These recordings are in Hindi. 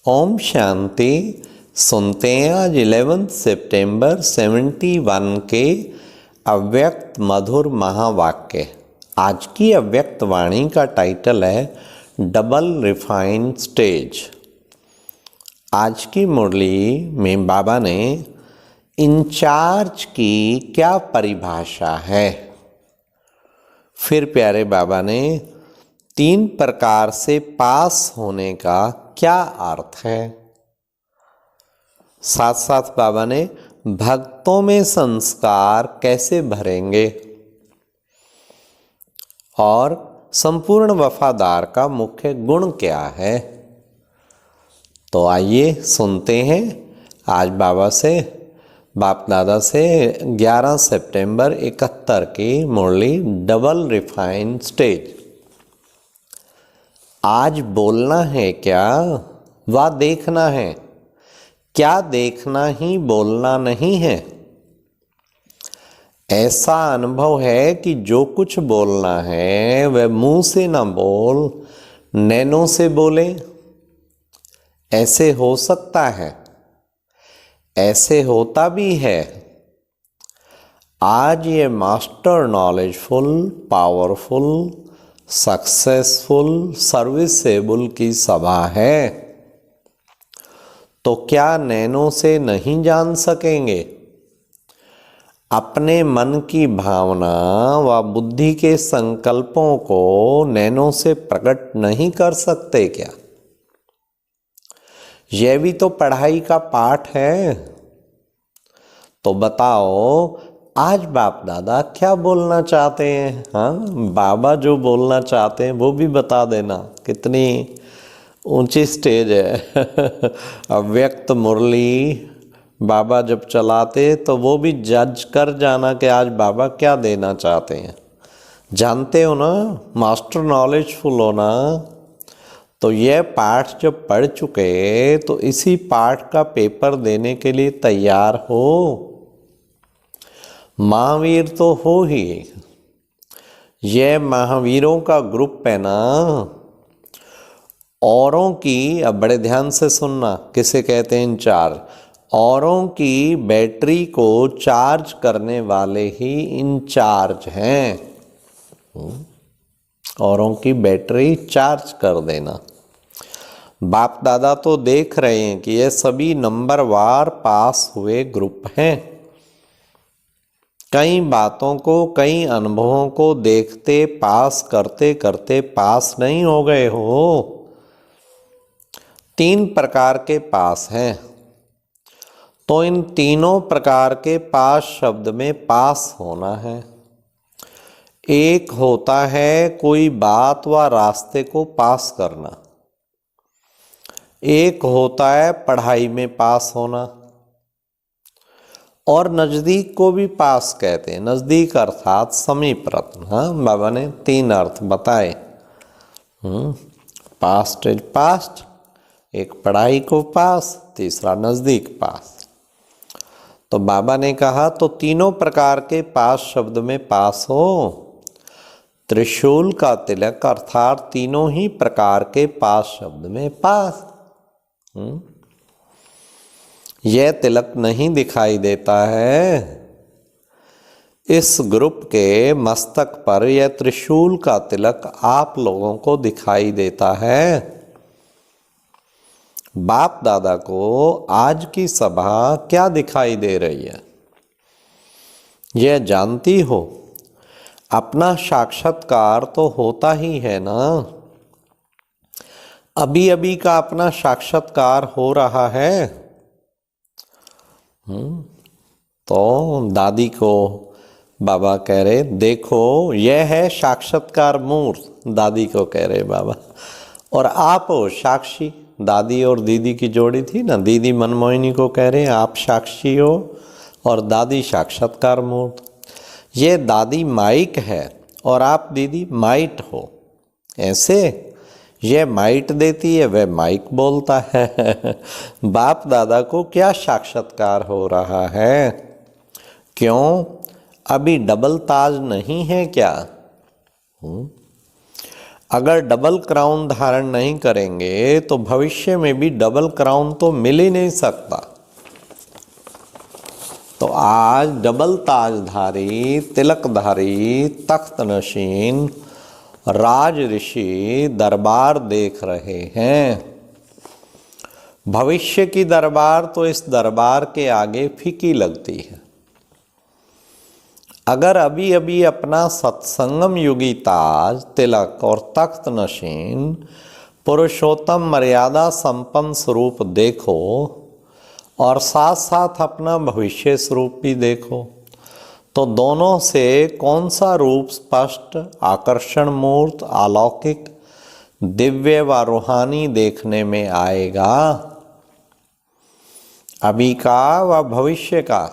ओम शांति। सुनते हैं आज 11 सितंबर 71 के अव्यक्त मधुर महावाक्य। आज की अव्यक्त वाणी का टाइटल है डबल रिफाइंड स्टेज। आज की मुरली में बाबा ने इंचार्ज की क्या परिभाषा है। फिर प्यारे बाबा ने 3 प्रकार से पास होने का क्या अर्थ है। साथ साथ बाबा ने भक्तों में संस्कार कैसे भरेंगे और संपूर्ण वफादार का मुख्य गुण क्या है। तो आइए सुनते हैं आज बाबा से, बाप दादा से 11 सितंबर 71 की मुरली डबल रिफाइंड स्टेज। आज बोलना है क्या व देखना है, क्या देखना ही बोलना नहीं है। ऐसा अनुभव है कि जो कुछ बोलना है वह मुंह से न बोल नैनों से बोले। ऐसे हो सकता है, ऐसे होता भी है। आज ये master knowledgeful, powerful, successful, serviceable की सभा है, तो क्या नैनों से नहीं जान सकेंगे। अपने मन की भावना व बुद्धि के संकल्पों को नैनों से प्रकट नहीं कर सकते क्या। यह भी तो पढ़ाई का पाठ है। तो बताओ आज बाप दादा क्या बोलना चाहते हैं। हाँ, बाबा जो बोलना चाहते हैं वो भी बता देना। कितनी ऊंची स्टेज है। अव्यक्त मुरली बाबा जब चलाते तो वो भी जज कर जाना कि आज बाबा क्या देना चाहते हैं। जानते हो ना, मास्टर नॉलेजफुल हो ना। तो यह पाठ जब पढ़ चुके तो इसी पाठ का पेपर देने के लिए तैयार हो। महावीर तो हो ही। यह महावीरों का ग्रुप है ना। औरों की, अब बड़े ध्यान से सुनना, किसे कहते हैं इंचार्ज। औरों की बैटरी को चार्ज करने वाले ही इंचार्ज हैं। औरों की बैटरी चार्ज कर देना। बाप दादा तो देख रहे हैं कि ये सभी नंबरवार पास हुए ग्रुप हैं। कई बातों को, कई अनुभवों को देखते पास करते करते पास नहीं हो गए हो। 3 प्रकार के पास हैं। तो इन तीनों प्रकार के पास शब्द में पास होना है। एक होता है कोई बात व रास्ते को पास करना। एक होता है पढ़ाई में पास होना। और नज़दीक को भी पास कहते हैं। नज़दीक अर्थात समीपरत। हाँ, बाबा ने 3 अर्थ बताए। पास्ट इज पास्ट, एक पढ़ाई को पास, तीसरा नज़दीक पास। तो बाबा ने कहा तो तीनों प्रकार के पास शब्द में पास हो। त्रिशूल का तिलक अर्थात तीनों ही प्रकार के पास शब्द में पास। यह तिलक नहीं दिखाई देता है। इस ग्रुप के मस्तक पर यह त्रिशूल का तिलक आप लोगों को दिखाई देता है। बाप दादा को आज की सभा क्या दिखाई दे रही है, यह जानती हो। अपना साक्षात्कार तो होता ही है ना। अभी अभी का अपना साक्षात्कार हो रहा है। तो दादी को बाबा कह रहे, देखो यह है साक्षात्कार मूर्त। दादी को कह रहे बाबा, और आप हो साक्षी। दादी और दीदी की जोड़ी थी ना। दीदी मनमोहिनी को कह रहे हैं आप साक्षी हो और दादी साक्षात्कार मूर्त। ये दादी माइक है और आप दीदी माइट हो। ऐसे यह माइट देती है, वह माइक बोलता है। बाप दादा को क्या साक्षात्कार हो रहा है। क्यों, अभी डबल ताज नहीं है क्या। अगर डबल क्राउन धारण नहीं करेंगे तो भविष्य में भी डबल क्राउन तो मिल ही नहीं सकता। तो आज डबल ताजधारी, तिलकधारी, तख्त नशीन राज ऋषि दरबार देख रहे हैं। भविष्य की दरबार तो इस दरबार के आगे फीकी लगती है। अगर अभी अभी अपना सत्संगम युगी ताज, तिलक और तख्त नशीन पुरुषोत्तम मर्यादा संपन्न स्वरूप देखो और साथ साथ अपना भविष्य स्वरूप भी देखो, तो दोनों से कौन सा रूप स्पष्ट, आकर्षण मूर्त, अलौकिक, दिव्य व रूहानी देखने में आएगा? अभी का व भविष्य का?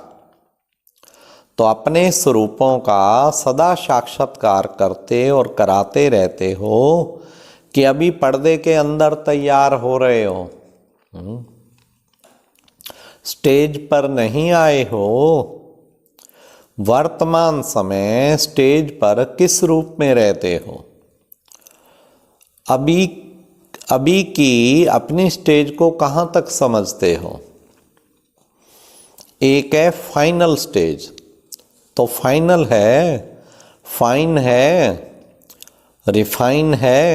तो अपने स्वरूपों का सदा साक्षात्कार करते और कराते रहते हो कि अभी पर्दे के अंदर तैयार हो रहे हो, स्टेज पर नहीं आए हो। वर्तमान समय स्टेज पर किस रूप में रहते हो? अभी की अपनी स्टेज को कहाँ तक समझते हो? एक है फाइनल स्टेज, तो फाइनल है, फाइन है, रिफाइन है।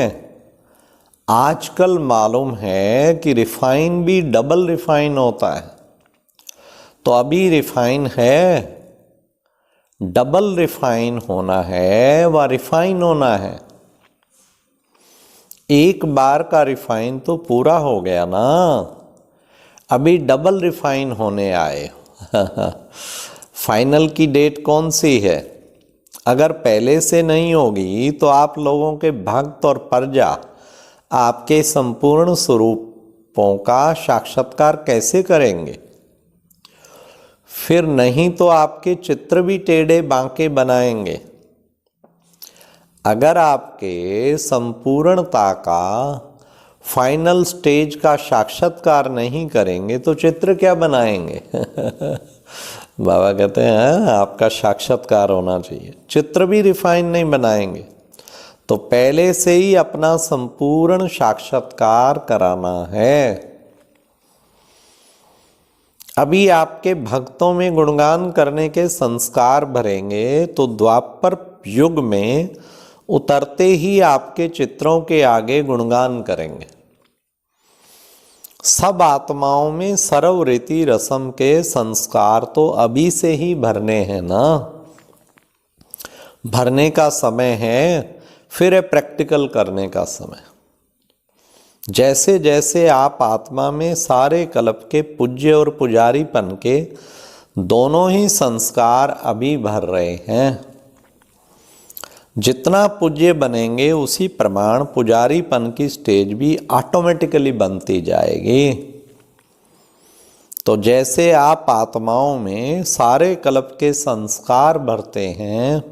आजकल मालूम है कि रिफाइन भी डबल रिफाइन होता है। तो अभी रिफाइन है, डबल रिफाइन होना है व रिफाइन होना है। एक बार का रिफाइन तो पूरा हो गया ना, अभी डबल रिफाइन होने आए। फाइनल की डेट कौन सी है? अगर पहले से नहीं होगी तो आप लोगों के भक्त और प्रजा आपके संपूर्ण स्वरूपों का साक्षात्कार कैसे करेंगे? फिर नहीं तो आपके चित्र भी टेढ़े बांके बनाएंगे। अगर आपके संपूर्णता का फाइनल स्टेज का साक्षात्कार नहीं करेंगे तो चित्र क्या बनाएंगे? बाबा कहते हैं आपका साक्षात्कार होना चाहिए, चित्र भी रिफाइन नहीं बनाएंगे। तो पहले से ही अपना संपूर्ण साक्षात्कार कराना है। अभी आपके भक्तों में गुणगान करने के संस्कार भरेंगे तो द्वापर युग में उतरते ही आपके चित्रों के आगे गुणगान करेंगे। सब आत्माओं में सर्व रीति रसम के संस्कार तो अभी से ही भरने हैं ना, भरने का समय है, फिर है प्रैक्टिकल करने का समय। जैसे जैसे आप आत्मा में सारे कल्प के पूज्य और पुजारीपन के दोनों ही संस्कार अभी भर रहे हैं, जितना पूज्य बनेंगे उसी प्रमाण पुजारीपन की स्टेज भी ऑटोमेटिकली बनती जाएगी। तो जैसे आप आत्माओं में सारे कल्प के संस्कार भरते हैं,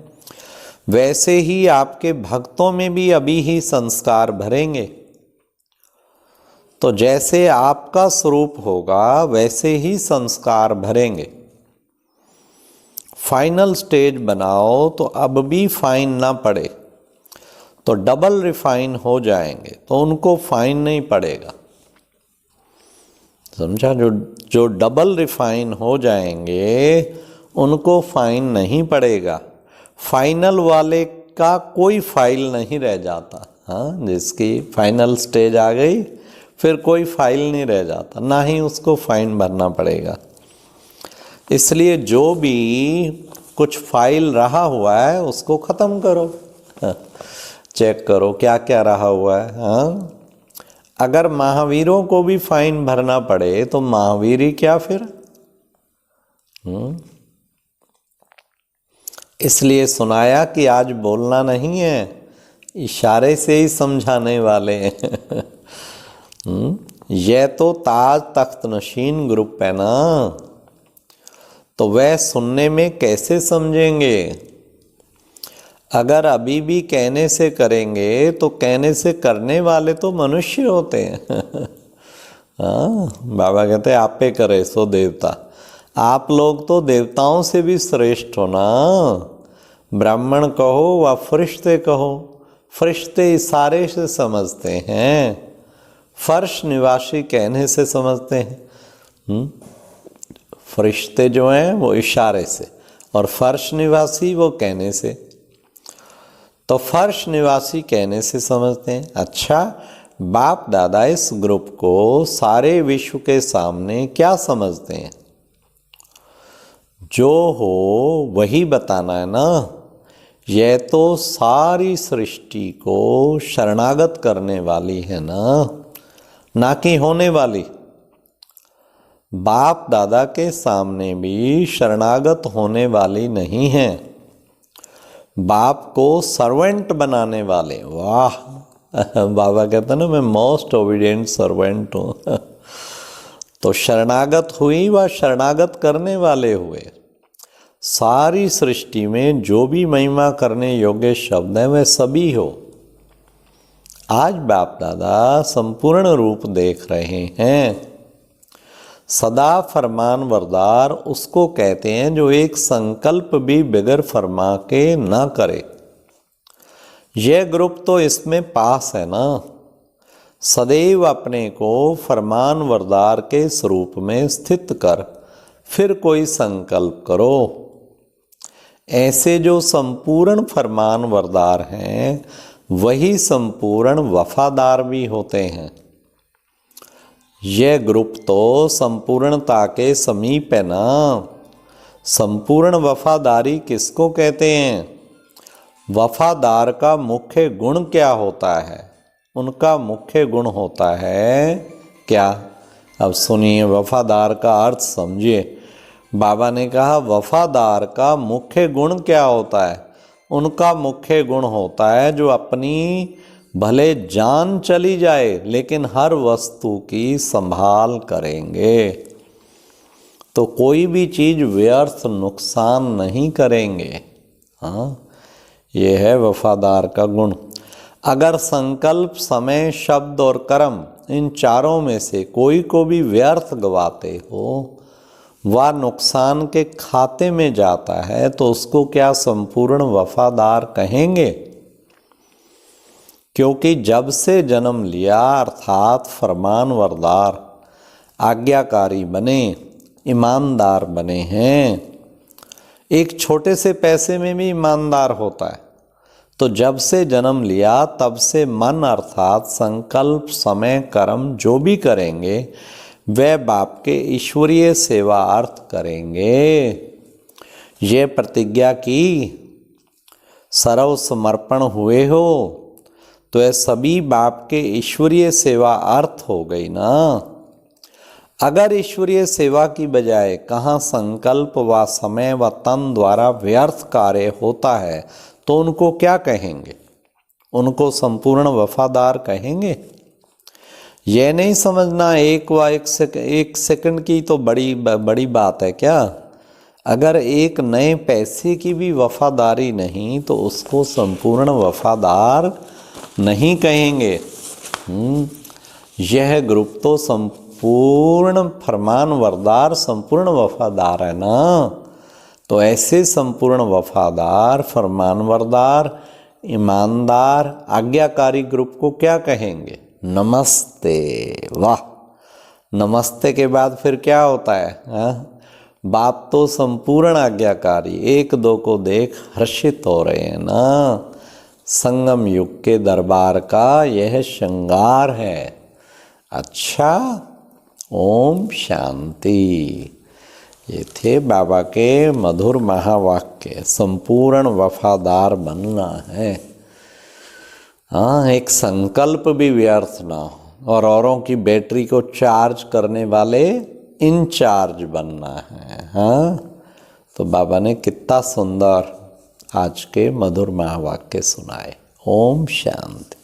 वैसे ही आपके भक्तों में भी अभी ही संस्कार भरेंगे। तो जैसे आपका स्वरूप होगा वैसे ही संस्कार भरेंगे। फाइनल स्टेज बनाओ तो अब भी फाइन ना पड़े, तो डबल रिफाइन हो जाएंगे तो उनको फाइन नहीं पड़ेगा। समझा? जो डबल रिफाइन हो जाएंगे उनको फाइन नहीं पड़ेगा। फाइनल वाले का कोई फाइल नहीं रह जाता। हाँ, जिसकी फाइनल स्टेज आ गई फिर कोई फाइल नहीं रह जाता, ना ही उसको फाइन भरना पड़ेगा। इसलिए जो भी कुछ फाइल रहा हुआ है उसको ख़त्म करो, चेक करो क्या क्या रहा हुआ है। हाँ, अगर महावीरों को भी फाइन भरना पड़े तो महावीर ही क्या फिर? इसलिए सुनाया कि आज बोलना नहीं है, इशारे से ही समझाने वाले हैं। यह तो ताज तख्त नशीन ग्रुप है ना, तो वह सुनने में कैसे समझेंगे? अगर अभी भी कहने से करेंगे तो कहने से करने वाले तो मनुष्य होते हैं। हाँ, बाबा कहते हैं आप पे करे सो देवता। आप लोग तो देवताओं से भी श्रेष्ठ हो ना। ब्राह्मण कहो व फरिश्ते कहो, फरिश्ते इशारे से समझते हैं, फर्श निवासी कहने से समझते हैं। फरिश्ते जो हैं वो इशारे से और फर्श निवासी वो कहने से। तो फर्श निवासी कहने से समझते हैं। अच्छा, बाप दादा इस ग्रुप को सारे विश्व के सामने क्या समझते हैं? जो हो वही बताना है ना। यह तो सारी सृष्टि को शरणागत करने वाली है ना कि होने वाली। बाप दादा के सामने भी शरणागत होने वाली नहीं है, बाप को सर्वेंट बनाने वाले। वाह, बाबा कहते हैं ना, मैं मोस्ट ओबीडिएंट सर्वेंट हूँ। तो शरणागत हुई व शरणागत करने वाले हुए। सारी सृष्टि में जो भी महिमा करने योग्य शब्द हैं वे सभी हो। आज बाप दादा संपूर्ण रूप देख रहे हैं। सदा फरमान वरदार उसको कहते हैं जो एक संकल्प भी बगैर फरमा के ना करे। यह ग्रुप तो इसमें पास है ना। सदैव अपने को फरमान वरदार के स्वरूप में स्थित कर फिर कोई संकल्प करो। ऐसे जो संपूर्ण फरमान वरदार हैं वही संपूर्ण वफादार भी होते हैं। यह ग्रुप तो संपूर्णता के समीप है ना। संपूर्ण वफादारी किसको कहते हैं? वफादार का मुख्य गुण क्या होता है? उनका मुख्य गुण होता है क्या? अब सुनिए, वफादार का अर्थ समझिए। बाबा ने कहा वफादार का मुख्य गुण क्या होता है? उनका मुख्य गुण होता है जो अपनी भले जान चली जाए लेकिन हर वस्तु की संभाल करेंगे। तो कोई भी चीज़ व्यर्थ नुकसान नहीं करेंगे। हाँ, ये है वफादार का गुण। अगर संकल्प, समय, शब्द और कर्म इन चारों में से कोई को भी व्यर्थ गवाते हो, वह नुकसान के खाते में जाता है, तो उसको क्या संपूर्ण वफादार कहेंगे? क्योंकि जब से जन्म लिया अर्थात फरमान वरदार, आज्ञाकारी बने, ईमानदार बने हैं। एक छोटे से पैसे में भी ईमानदार होता है। तो जब से जन्म लिया तब से मन अर्थात संकल्प, समय, कर्म जो भी करेंगे वह बाप के ईश्वरीय सेवा अर्थ करेंगे। ये प्रतिज्ञा की, सर्व समर्पण हुए हो, तो यह सभी बाप के ईश्वरीय सेवा अर्थ हो गई ना। अगर ईश्वरीय सेवा की बजाय कहाँ संकल्प व समय व तन द्वारा व्यर्थ कार्य होता है तो उनको क्या कहेंगे? उनको संपूर्ण वफादार कहेंगे? यह नहीं समझना एक सेकंड की तो बड़ी बात है क्या? अगर एक नए पैसे की भी वफादारी नहीं तो उसको संपूर्ण वफादार नहीं कहेंगे। यह ग्रुप तो संपूर्ण फरमान वरदार, संपूर्ण वफादार है ना। तो ऐसे संपूर्ण वफादार, फरमान वरदार, ईमानदार, आज्ञाकारी ग्रुप को क्या कहेंगे? नमस्ते। वाह, नमस्ते के बाद फिर क्या होता है? बाप तो संपूर्ण आज्ञाकारी, एक दो को देख हर्षित हो रहे हैं ना। संगम युग के दरबार का यह श्रृंगार है। अच्छा, ओम शांति। ये थे बाबा के मधुर महावाक्य। संपूर्ण वफादार बनना है। हाँ, एक संकल्प भी व्यर्थ ना हो और औरों की बैटरी को चार्ज करने वाले इंचार्ज बनना है। हाँ, तो बाबा ने कितना सुंदर आज के मधुर महावाक्य सुनाए। ओम शांति।